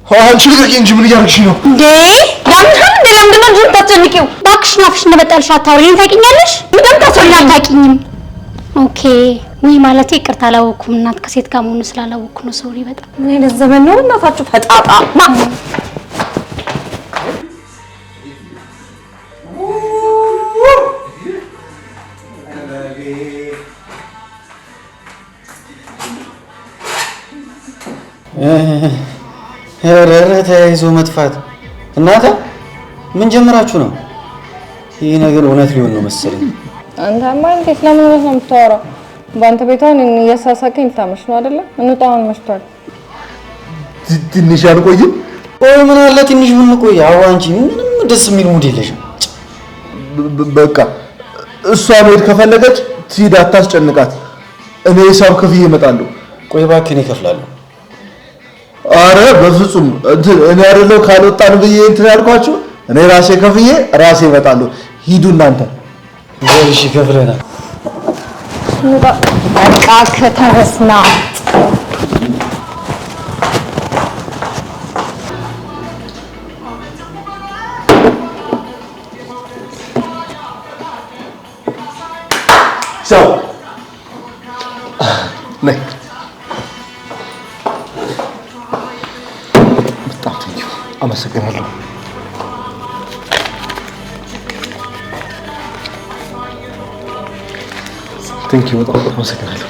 አንቺ ልቀቂ እንጂ ምን እያደረግሽ ነው እንዴ? ለምንድን ነው የምታስጨንቂው? እባክሽ ናፍሽ እንደመጣልሽ አታውሪኝ። ታውቂኛለሽ? ምንም ታስወሪ አታውቂኝም። ኦኬ ወይ ማለት ይቅርታ አላወኩም። እናት ከሴት ጋር መሆኑ ስላላወኩ ነው። ሶሪ በጣም ምን አይነት ዘመን ነው እናታችሁ ፈጣጣ ተያይዞ መጥፋት እናታ ምን ጀምራችሁ ነው? ይሄ ነገር እውነት ሊሆን ነው መሰለኝ። አንተማ እንዴት ለምን ነው የምታወራው? በአንተ ቤቷን እያሳሳከኝ ልታመሽ ነው አይደለ? እንጣውን መሽቷል። ትንሽ አልቆይም? ቆይ ምን አለ ትንሽ ምን ቆይ? አዎ አንቺ ምንም ደስ የሚል ሙድ የለሽም። በቃ እሷ መሄድ ከፈለገች ትሂድ፣ አታስጨንቃት። እኔ ሂሳብ ከፍዬ እመጣለሁ። ቆይ እባክህ እኔ እከፍላለሁ። አረ በፍጹም እኔ አይደለሁ ካልወጣን ብዬ እንትን ያልኳችሁ። እኔ ራሴ ከፍዬ ራሴ እመጣለሁ። ሂዱ እናንተ። እሺ ከፍለናል። በቃ ከተረስና ሰው ነይ አመሰግናለሁ። ቴንኪው በጣም አመሰግናለሁ።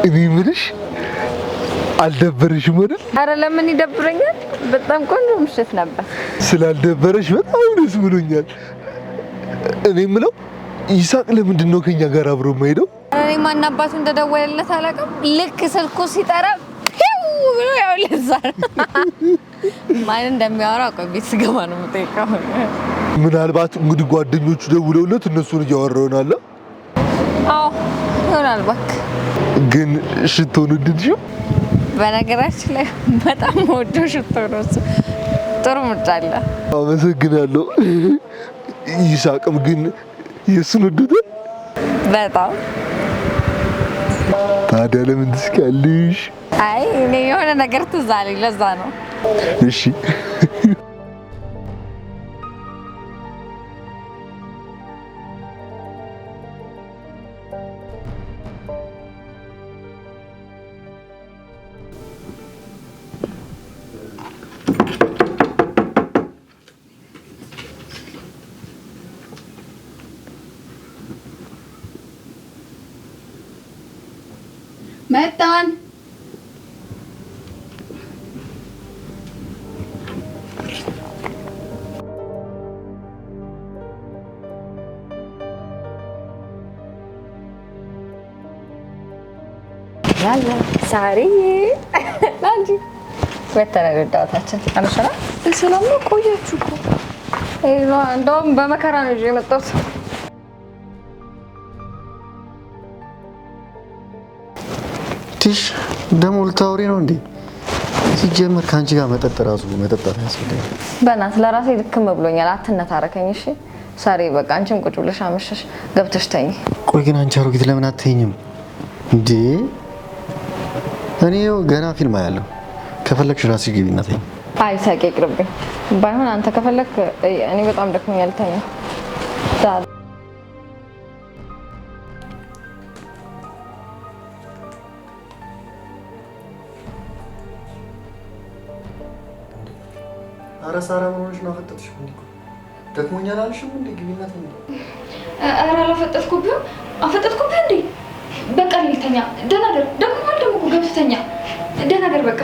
እኔ የምልሽ አልደበረሽም አይደል? ኧረ ለምን ይደብረኛል? በጣም ቆንጆ ምሽት ነበር። ስላልደበረሽ በጣም ደስ ብሎኛል። እኔ የምለው ይሳቅ ለምንድን ነው ከኛ ጋር አብሮ የማይሄደው? እኔ ማን አባቱ እንደደወለለት አላውቅም። ልክ ስልኩ ሲጠራ ብሎ ያው ለዛ ማን እንደሚያወራ ቆይ ቤት ስገባ ነው የምጠይቀው። ምናልባት እንግዲህ ጓደኞቹ ደውለውለት እነሱን እያወራሁ ይሆናል። አዎ ይሆናል። እባክህ ግን ሽቶን ወደድሽው? በነገራችን ላይ በጣም ወደው ሽቶ ነው እሱ። ጥሩ ምርጫ አለ። አመሰግናለሁ። ይሳቅም ግን የእሱን ወደደ በጣም። ታዲያ ለምን ትስቂያለሽ? አይ እኔ የሆነ ነገር ትዝ አለኝ ለዛ ነው። እሺ መጣን። ያለ ሳሪ ላንጂ ወተረዳታችን አንሸራ ሰላም ነው። ቆያችሁ እኮ እንደውም በመከራ ነው ይዤ የመጣሁት። ትሽ ደሞ ልታወሪ ነው እንዴ? ሲጀመር ካንቺ ጋር መጠጥ ራሱ መጠጣት ያስፈልጋል። በእናትህ ለራሴ ልክም ብሎኛል። አትነታረከኝ እሺ። ሳሪ በቃ አንቺም ቁጭ ብለሽ አመሸሽ ገብተሽ ተኝ። ቆይ ግን አንቺ አሮጊት ለምን አትተኝም እንዴ? እኔ ገና ፊልም አያለሁ። ከፈለግሽ ራስሽ ግቢና ተኝ። አይ ሳቂ ይቅርብኝ። ባይሆን አንተ ከፈለክ እኔ በጣም ደክሞኛል ተኝ። ኧረ ሳራ ምን ሆነሽ ነው? አፈጠጥሽ እንዴ? ደክሞኛል አልሽም እንዴ? ግቢና ተኝ። ኧረ አላፈጠጥኩብህም። አፈጠጥኩብህ እንዴ? በቃ ልተኛ። ደህና ደር። ደክሞኛል ደግሞ እኮ ገብተህ ተኛ። ደህና ደር በቃ።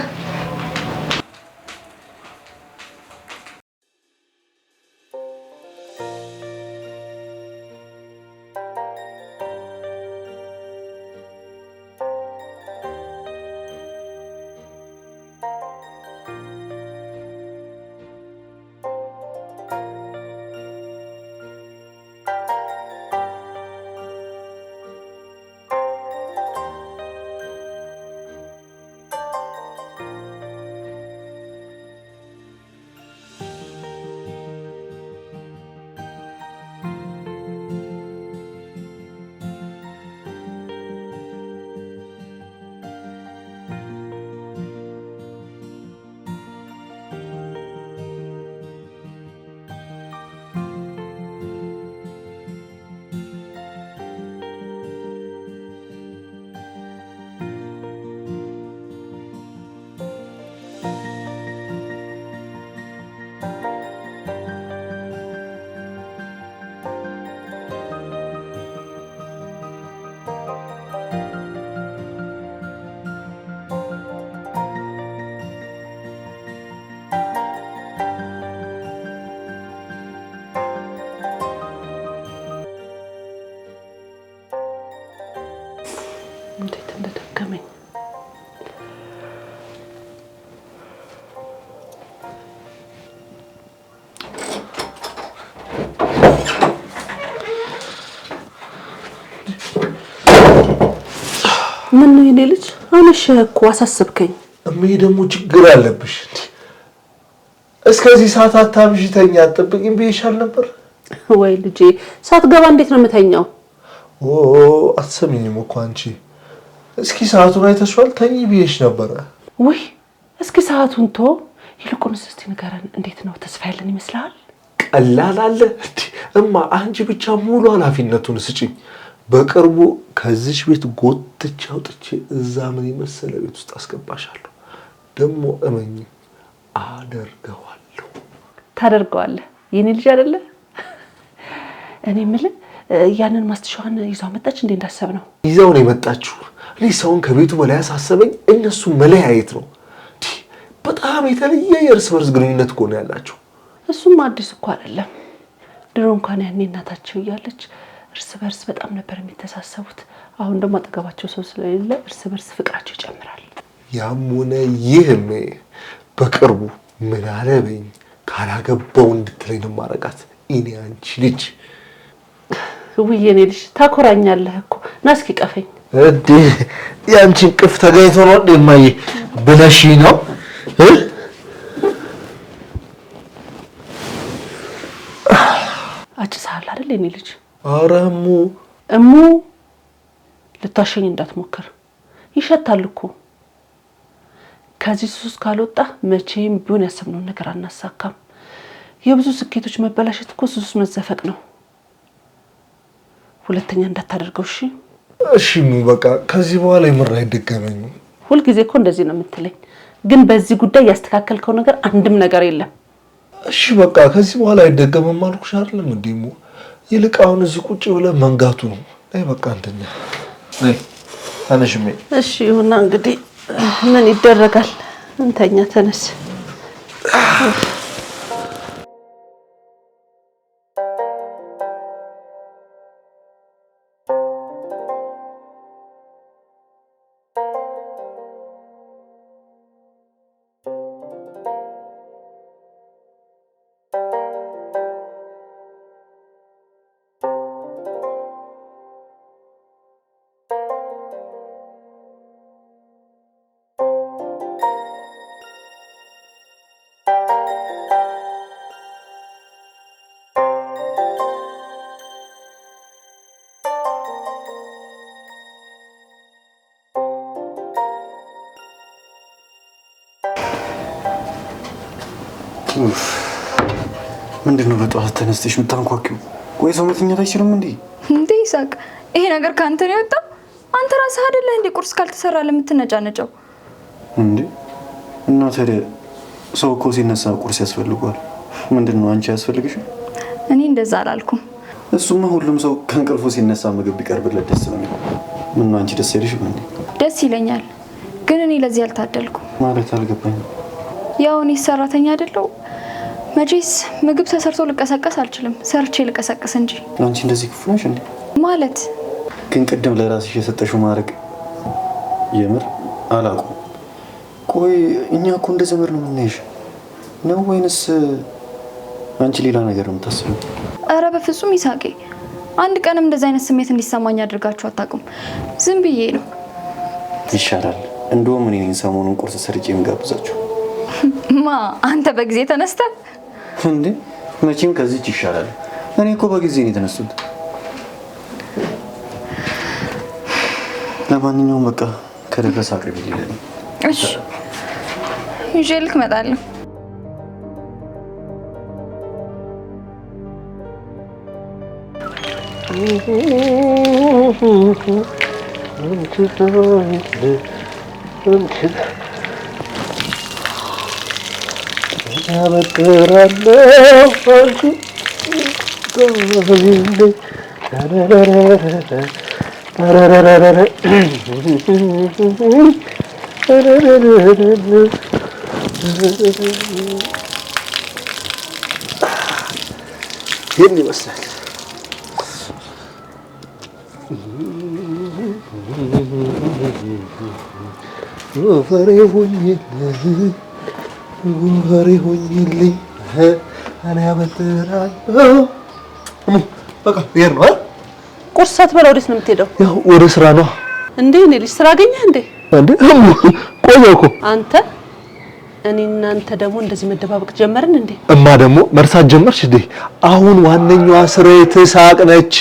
እንዴት እንደደከመኝ ምን ነው የኔ ልጅ አመሸህ እኮ አሳሰብከኝ። እምዬ ደግሞ ችግር አለብሽ እንዴ? እስከዚህ ሰዓት አታምሽተኛ አትጠብቂኝ ብዬሻል ነበር። ወይ ልጄ ሳትገባ እንዴት ነው የምተኛው? ኦ አትሰሚኝም እኮ አንቺ። እስኪ ሰዓቱን አይተሽዋል? ተኝ ብዬሽ ነበረ። ወይ እስኪ ሰዓቱን ቶ ይልቁንስ እስቲ ንገረን፣ እንዴት ነው ተስፋ ያለን ይመስልሃል? ቀላል አለ እንዴ? እማ አንቺ ብቻ ሙሉ ኃላፊነቱን ስጪኝ። በቅርቡ ከዚች ቤት ጎትቼ አውጥቼ እዛ ምን የመሰለ ቤት ውስጥ አስገባሻለሁ። ደግሞ እመኝ አደርገዋለሁ። ታደርገዋለህ የኔ ልጅ አይደለ? እኔ የምልህ ያንን ማስተሻዋን ይዛው መጣች እንዴ? እንዳሰብ ነው ይዛው ነው የመጣችው። እኔ ሰውን ከቤቱ በላይ ያሳሰበኝ እነሱ መለያየት ነው። በጣም የተለየ የእርስ በርስ ግንኙነት እኮ ነው ያላቸው። እሱም አዲስ እኮ አይደለም። ድሮ እንኳን ያኔ እናታቸው እያለች እርስ በርስ በጣም ነበር የሚተሳሰቡት። አሁን ደግሞ አጠገባቸው ሰው ስለሌለ እርስ በርስ ፍቅራቸው ይጨምራል። ያም ሆነ ይህም በቅርቡ ምን አለበኝ ካላገባው እንድትለኝ ነው ማረጋት። እኔ አንቺ ልጅ ውይ የኔ ልጅ ታኮራኛለህ እኮ ና እስኪ ቀፈኝ። እዴ ያንቺን ቅፍ ተገኝቶ ነው እንዴ ማዬ ብለሽ ነው? አጭሳል አይደል የኔ ልጅ? ኧረ እሙ ልታሸኝ እንዳትሞክር፣ ይሸታል እኮ። ከዚህ ሱስ ካልወጣ መቼም ቢሆን ያሰብነውን ነገር አናሳካም። የብዙ ስኬቶች መበላሸት እኮ ሱስ መዘፈቅ ነው። ሁለተኛ እንዳታደርገው እሺ? እሺ በቃ ከዚህ በኋላ የምር አይደገመኝም። ሁልጊዜ እኮ እንደዚህ ነው የምትለኝ፣ ግን በዚህ ጉዳይ ያስተካከልከው ነገር አንድም ነገር የለም። እሺ በቃ ከዚህ በኋላ አይደገመም አልኩሽ አይደለም እንዴ? ይልቅ አሁን እዚህ ቁጭ ብለን መንጋቱ ነው። አይ በቃ አንተኛ ነይ ተነሽሜ። እሺ ይሁንና እንግዲህ ምን ይደረጋል? እንተኛ ተነስ። ምንድነው በጠዋት ተነስተሽ የምታንኳኪው? ወይ ሰው መተኛት አይችልም እንዴ? እንዴ ይሳቅ፣ ይሄ ነገር ካንተ ነው የወጣው? አንተ ራስህ አይደለህ እንዴ ቁርስ ካልተሰራ ለምትነጫነጨው? እንዴ እና ታዲያ ሰው እኮ ሲነሳ ቁርስ ያስፈልገዋል። ምንድነው አንቺ ያስፈልግሽ? እኔ እንደዛ አላልኩም። እሱማ ሁሉም ሰው ከእንቅልፉ ሲነሳ ምግብ ቢቀርብለት ደስ ነው የሚለው። ምን አንቺ ደስ አይልሽም እንዴ? ደስ ይለኛል፣ ግን እኔ ለዚህ አልታደልኩም። ማለት አልገባኝም። ያው እኔ ሰራተኛ አይደለሁ መቼስ ምግብ ተሰርቶ ልቀሰቀስ አልችልም፣ ሰርቼ ልቀሰቅስ እንጂ። አንቺ እንደዚህ ክፉ ነሽ እንዴ? ማለት ግን ቅድም ለራስሽ የሰጠሽው ማድረግ የምር አላውቅም። ቆይ እኛ እኮ እንደ ዘመድ ነው የምናይሽ ነው ወይንስ አንቺ ሌላ ነገር ነው የምታስበው? ኧረ በፍጹም ይሳቄ፣ አንድ ቀንም እንደዛ አይነት ስሜት እንዲሰማኝ አድርጋችሁ አታውቁም። ዝም ብዬ ነው። ይሻላል። እንደውም እኔ ነኝ ሰሞኑን ቁርስ ሰርቼ የምጋብዛችሁ። ማ አንተ በጊዜ ተነስተህ እንዴ? መቼም ከዚህች ይሻላል። እኔ እኮ በጊዜ ነው የተነሱት። ለማንኛውም በቃ ከደረሰ አቅርቢልኝ። እሺ ይዤ ልክ እመጣለሁ። ይህን ይመስላል። ጎፈሬ ሆኝልኝ እኔ አበጥራለሁ። በቃ ይሄር ነው። ቁርስ ሳትበላ ወዴት ነው የምትሄደው? ያው ወደ ስራ ነው እንዴ? እኔ ልጅ ስራ አገኘህ እንዴ? እንዴ ቆየሁ እኮ። አንተ እኔ እናንተ ደግሞ እንደዚህ መደባበቅ ጀመርን እንዴ? እማ ደግሞ መርሳት ጀመርሽ እንዴ? አሁን ዋነኛዋ ስራዬ ትሳቅ ነች።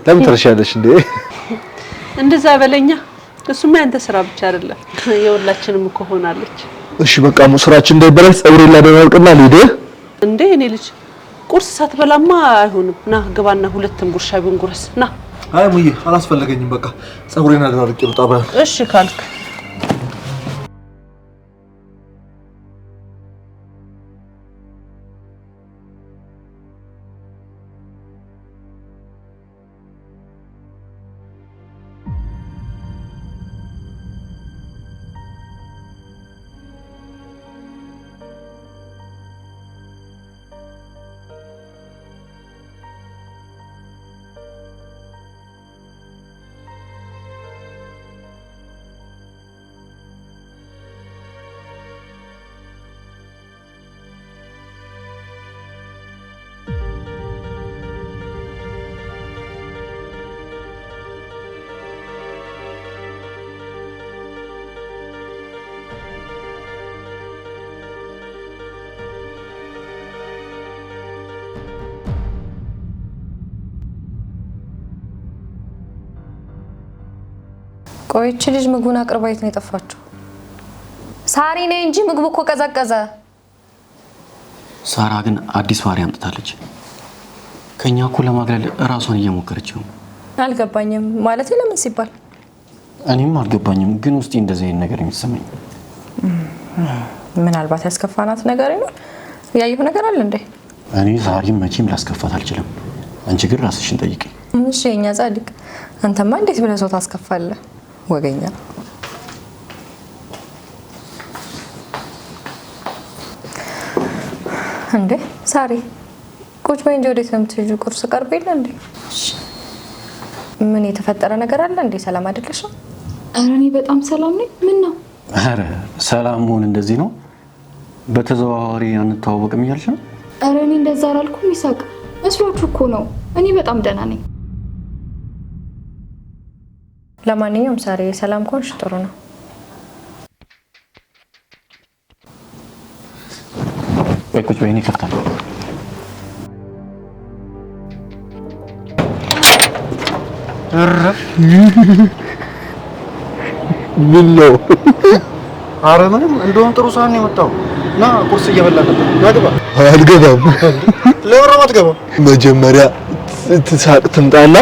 ለምን ትረሻለሽ እንዴ? እንደዛ በለኛ። እሱማ ያንተ ስራ ብቻ አይደለም የሁላችንም እኮ ሆናለች። እሺ በቃ ስራችን እንዳይበላሽ ፀጉሬን ላደራርቅና ልሂድ። እንዴ እኔ ልጅ ቁርስ ሳትበላማ አይሆንም። ና ግባና ሁለትም ጉርሻ ቢሆን ጉረስ ና። አይ ሙዬ አላስፈለገኝም። በቃ ፀጉሬን አደራርቄ ልውጣ። እሺ ካልክ ቆይች ልጅ ምግቡን አቅርባ የት ነው የጠፋችው? ሳሪ ነኝ እንጂ ምግቡ እኮ ቀዘቀዘ። ሳራ ግን አዲስ ባህሪ አምጥታለች። ከኛ እኮ ለማግለል እራሷን እየሞከረች ነው። አልገባኝም ማለት ለምን ሲባል እኔም አልገባኝም፣ ግን ውስጤ እንደዚህ አይነት ነገር የሚሰማኝ ምናልባት ያስከፋናት ነገር ይኖር። ያየው ነገር አለ እንዴ? እኔ ዛሬም መቼም ላስከፋት አልችልም። አንቺ ግን ራስሽን ጠይቂ። እሺ የኛ ጻድቅ አንተማ እንዴት ብለህ ሰው ታስከፋለህ? ወገኛ እንዴ ሳሪ ቁጭ በይ እንጂ ወዴት ነው የምትሄጂው? ቁርስ ቀርብ የለ እንዴ? ምን የተፈጠረ ነገር አለ እንዴ? ሰላም አይደለሽም? ኧረ እኔ በጣም ሰላም ነኝ። ምን ነው? ኧረ ሰላም መሆን እንደዚህ ነው? በተዘዋዋሪ አንተዋወቅም እያልሽ ነው? ኧረ እኔ እንደዛ አላልኩም። ይሳቅ መስሏችሁ እኮ ነው። እኔ በጣም ደህና ነኝ። ለማንኛውም ሳሪ ሰላም ኮንሽ ጥሩ ነው። ወይ ቁጭ በይኔ ከፍታለሁ። ምን ነው? ኧረ ምንም እንደውም ጥሩ ሰዓት ነው የመጣው። ና ቁርስ እየበላ ነበር። ና ግባ። አልገባም። ለምን ነው የማትገባው? መጀመሪያ ትሳቅ ትምጣና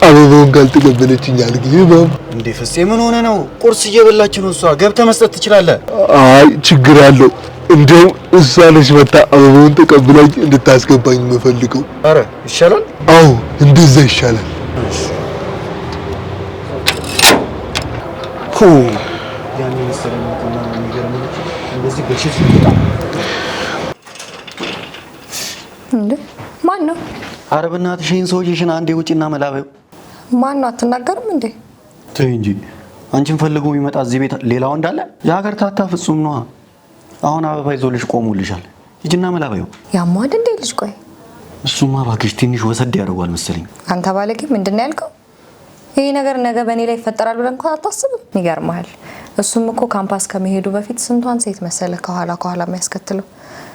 አበባውን ካልተቀበለችኝ አልገባም። እንዴ ፍፄ ምን ሆነ ነው? ቁርስ እየበላች ነው እሷ። ገብተህ መስጠት ትችላለህ። አይ ችግር አለው። እንደው እሷ ነች መታ አበባውን ተቀብላኝ እንድታስገባኝ የምፈልገው። ኧረ ይሻላል። አዎ እንደዛ ይሻላል። ያን መሰለኝ እና የሚገርም ነው እንደዚህ በሽት ይጣ እንዴ ማን ነው? ኧረ በእናትሽ ይሄን ሰውዬሽን አንዴ ውጪና መላበው። ማን ነው? አትናገርም እንዴ? ተይ እንጂ አንቺን ፈልጎ የሚመጣ እዚህ ቤት ሌላው እንዳለ የሀገር ታታ ፍጹም ነዋ። አሁን አበባ ይዞልሽ ቆሙልሻል። ሂጂና መላበው። ያሟድ እንዴ ልጅ? ቆይ እሱማ እባክሽ ትንሽ ወሰድ ያደርጓል መሰለኝ። አንተ ባለጌ ምንድን ነው ያልከው? ይሄ ነገር ነገ በእኔ ላይ ይፈጠራል ብለህ እንኳን አታስብም? ይገርምሃል። እሱም እኮ ካምፓስ ከመሄዱ በፊት ስንቷን ሴት መሰለ ከኋላ የሚያስከትለው።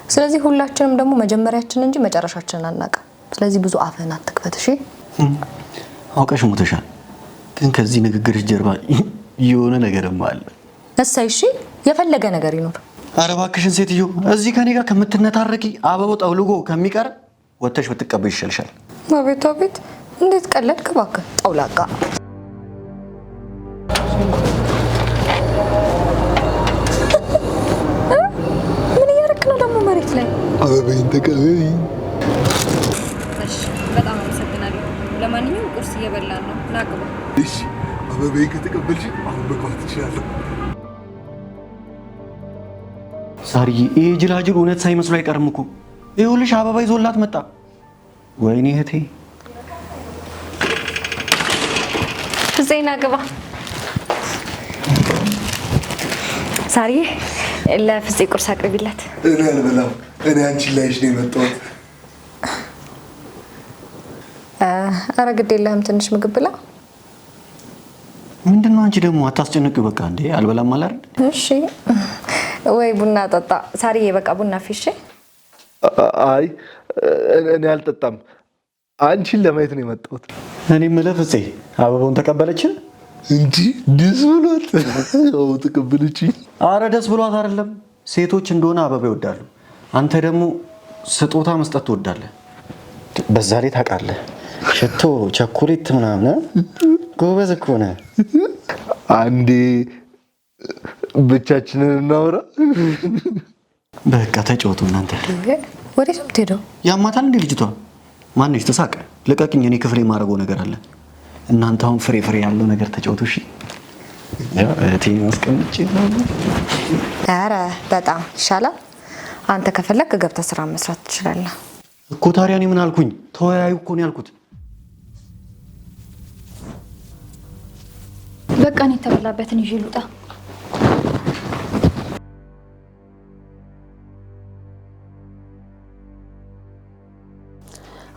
ስለዚህ ሁላችንም ደግሞ መጀመሪያችን እንጂ መጨረሻችንን አናውቅም። ስለዚህ ብዙ አፍህን አትክፈት እሺ? አውቀሽ ሞተሻል። ግን ከዚህ ንግግርሽ ጀርባ የሆነ ነገርም አለ። እሰይ እሺ፣ የፈለገ ነገር ይኖር። ኧረ እባክሽን ሴትዮ እዚህ ከኔ ጋር ከምትነታረቂ አበባው ጠውልጎ ከሚቀር ወተሽ ብትቀበይ ይሻልሻል። አቤት አቤት፣ እንዴት ቀለድክ እባክህ ጠውላቃ። ምን እያደረክ ነው ደግሞ መሬት ላይ? አበባዬን ተቀበይ። እሺ በጣም አመሰግናለሁ። ለማንኛውም ቁርስ እየበላን ነው። ና ግባ። እሺ አበባዬን ከተቀበልሽ አሁን መግባት ትችላለሁ። ሳርዬ ይሄ ጅላጅል እውነት ሳይመስሉ አይቀርም እኮ። ይኸውልሽ አበባ ይዞላት መጣ። ወይኔ እህቴ። ዜና ግባ። ሳሪ ለፍፄ ቁርስ አቅርቢላት። እኔ አልበላም። እኔ አንቺን ላይሽ ነው የመጣሁት። ኧረ ግድ የለህም ትንሽ ምግብ ብላ። ምንድነው አንቺ ደግሞ አታስጨንቂው። በቃ እንዴ አልበላም አላል። እሺ ወይ ቡና ጠጣ። ሳሪዬ በቃ ቡና ፊሽ። አይ እኔ አልጠጣም። አንቺን ለማየት ነው የመጣሁት። እኔ የምልህ ፍፄ አበባውን ተቀበለች እንጂ ደስ ብሏት ነው ተቀበለች። አረ ደስ ብሏት አይደለም። ሴቶች እንደሆነ አበባ ይወዳሉ። አንተ ደግሞ ስጦታ መስጠት ትወዳለህ። በዛ ላይ ታውቃለህ ሽቶ ቸኮሌት ምናምን ጎበዝ እኮ ነህ። አንዴ ብቻችንን እናውራ። በቃ ተጫወቱ እናንተ። ወዴት ነው የምትሄደው? ያማታል እንዴ ልጅቷ? ማንሽ ተሳቀ። ልቀቅኝ። እኔ ክፍሌ የማደርገው ነገር አለ። እናንተ አሁን ፍሬ ያለው ነገር ተጫወቱ። እሺ ያው እቴ ማስቀምጪ ነው። ኧረ በጣም ይሻላል። አንተ ከፈለክ ገብተህ ስራ መስራት ትችላለህ እኮ። ታዲያ እኔ ምን አልኩኝ? ተወያዩ እኮ ነው ያልኩት። በቃ እኔ የተበላበትን ይዤ ልውጣ።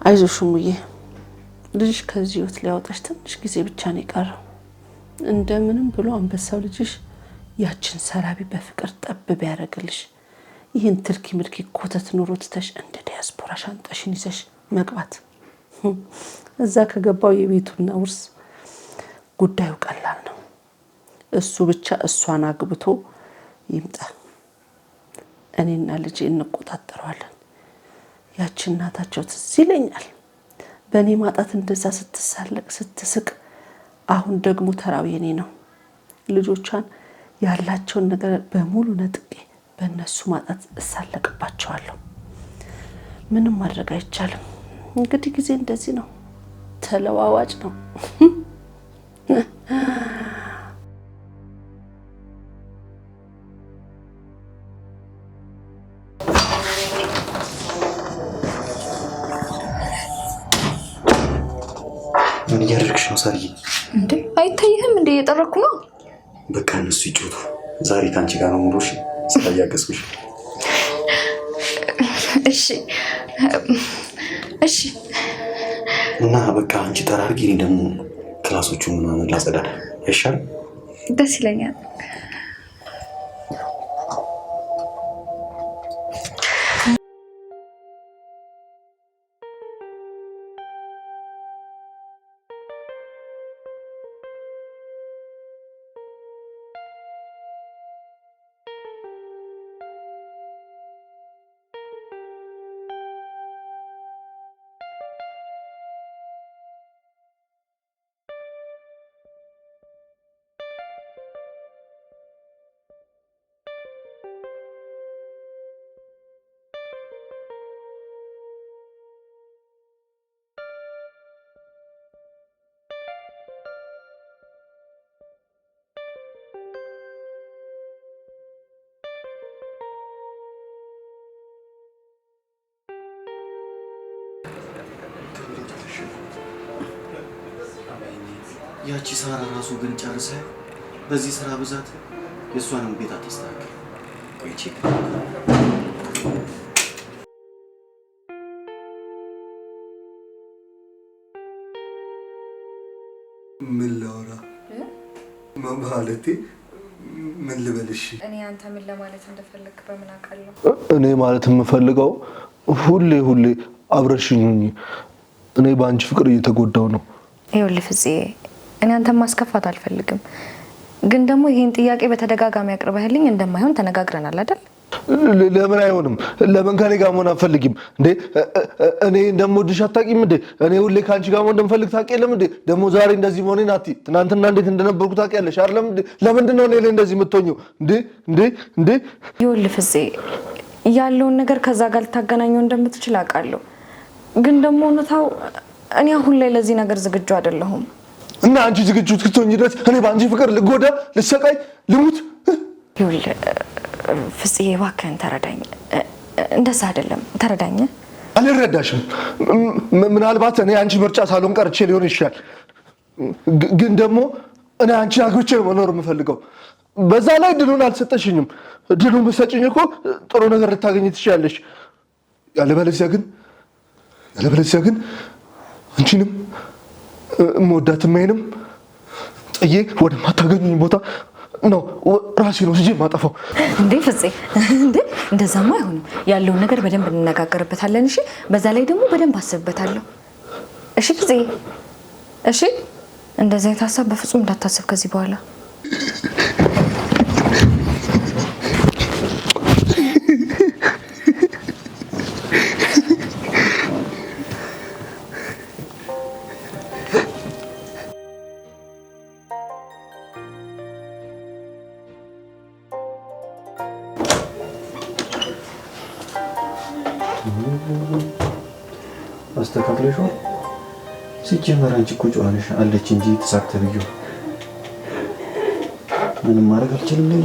አይዞሽ ሙዬ፣ ልጅሽ ከዚህ ህይወት ሊያወጣሽ ትንሽ ጊዜ ብቻ ነው የቀረው። እንደምንም ብሎ አንበሳው ልጅሽ ያችን ሰላቢ በፍቅር ጠብ ቢያደርግልሽ ይህን ትልኪ ምልኪ ኮተት ኑሮ ትተሽ እንደ ዲያስፖራ ሻንጣሽን ይዘሽ መግባት። እዛ ከገባው የቤቱና ውርስ ጉዳዩ ቀላል ነው። እሱ ብቻ እሷን አግብቶ ይምጣ። እኔና ልጄ እንቆጣጠረዋለን። ያችን እናታቸው ትዝ ይለኛል በእኔ ማጣት እንደዛ ስትሳለቅ ስትስቅ። አሁን ደግሞ ተራው የኔ ነው። ልጆቿን ያላቸውን ነገር በሙሉ ነጥቄ በእነሱ ማጣት እሳለቅባቸዋለሁ። ምንም ማድረግ አይቻልም። እንግዲህ ጊዜ እንደዚህ ነው፣ ተለዋዋጭ ነው። ምን እያደረግሽ ነው ሳርዬ? እንዴ አይታይህም እንዴ? እየጠረኩ ነው። በቃ እነሱ ይጮቱ። ዛሬ ካንቺ ጋር ነው ሙሉሽ። ስላያገዝኩሽ። እሺ እሺ። እና በቃ አንቺ ጠራርጊ፣ እኔ ደግሞ ክላሶቹ ምናምን ላጸዳዳ አይሻልም? ደስ ይለኛል። ያቺ ሳራ ራሱ ግን ጨርሰ በዚህ ስራ ብዛት የእሷንም ቤት አታስተካክል። ቆይ ቼክ ምን ላውራ ማለቴ ምን ልበልሽ? እኔ አንተ ምን ለማለት እንደፈለክ በምን አውቃለሁ? እኔ ማለት የምፈልገው ሁሌ አብረሽኝ ሁኚ። እኔ በአንቺ ፍቅር እየተጎዳው ነው። ይኸውልህ ፍፄ፣ እኔ አንተን ማስከፋት አልፈልግም፣ ግን ደግሞ ይሄን ጥያቄ በተደጋጋሚ አቅርበህልኝ እንደማይሆን ተነጋግረናል አይደል? ለምን አይሆንም? ለምን ከኔ ጋር መሆን አትፈልጊም እንዴ? እኔ እንደምወድሽ አታውቂም እንዴ? እኔ ሁሌ ከአንቺ ጋር መሆን እንደምፈልግ ታውቂ የለም እንዴ? ደግሞ ዛሬ እንደዚህ መሆኔን አትይ። ትናንትና እንዴት እንደነበርኩ ታውቂያለሽ አይደለም እንዴ? ለምንድን ነው እኔ ላይ እንደዚህ የምትሆኚው እንዴ? ይኸውልህ ፍፄ፣ ያለውን ነገር ከዛ ጋር ልታገናኘው እንደምትችል አውቃለሁ፣ ግን ደግሞ እውነታው እኔ አሁን ላይ ለዚህ ነገር ዝግጁ አይደለሁም። እና አንቺ ዝግጁ እስክትሆኚ ድረስ እኔ በአንቺ ፍቅር ልጎዳ፣ ልሰቃይ፣ ልሙት? ይኸውልህ ፍፄ እባክህን ተረዳኝ። እንደዛ አይደለም፣ ተረዳኝ። አልረዳሽም። ምናልባት እኔ አንቺ ምርጫ ሳልሆን ቀርቼ ሊሆን ይችላል፣ ግን ደግሞ እኔ አንቺን አግብቼ መኖር የምፈልገው። በዛ ላይ ድሉን አልሰጠሽኝም። ድሉን ብትሰጪኝ እኮ ጥሩ ነገር ልታገኝ ትችያለሽ። ያለበለዚያ ግን አንቺንም እምወዳት እማዬንም ጥዬ ወደማታገኙኝ ቦታ ነው ራሴ ነው ስጄ የማጠፋው። እንዴ ፍፄ፣ እንዴ እንደዛማ አይሆንም። ያለውን ነገር በደንብ እንነጋገርበታለን። እሺ፣ በዛ ላይ ደግሞ በደንብ አስብበታለሁ። እሺ ፍፄ፣ እሺ። እንደዛ አይነት ሀሳብ በፍጹም እንዳታስብ ከዚህ በኋላ። አስተካክለሽዋል? ሲጀመር አንቺ እኮ ጨዋ ነሽ አለች እንጂ ተሳክተ ብዩ ምንም ማድረግ አልችልም ነኝ።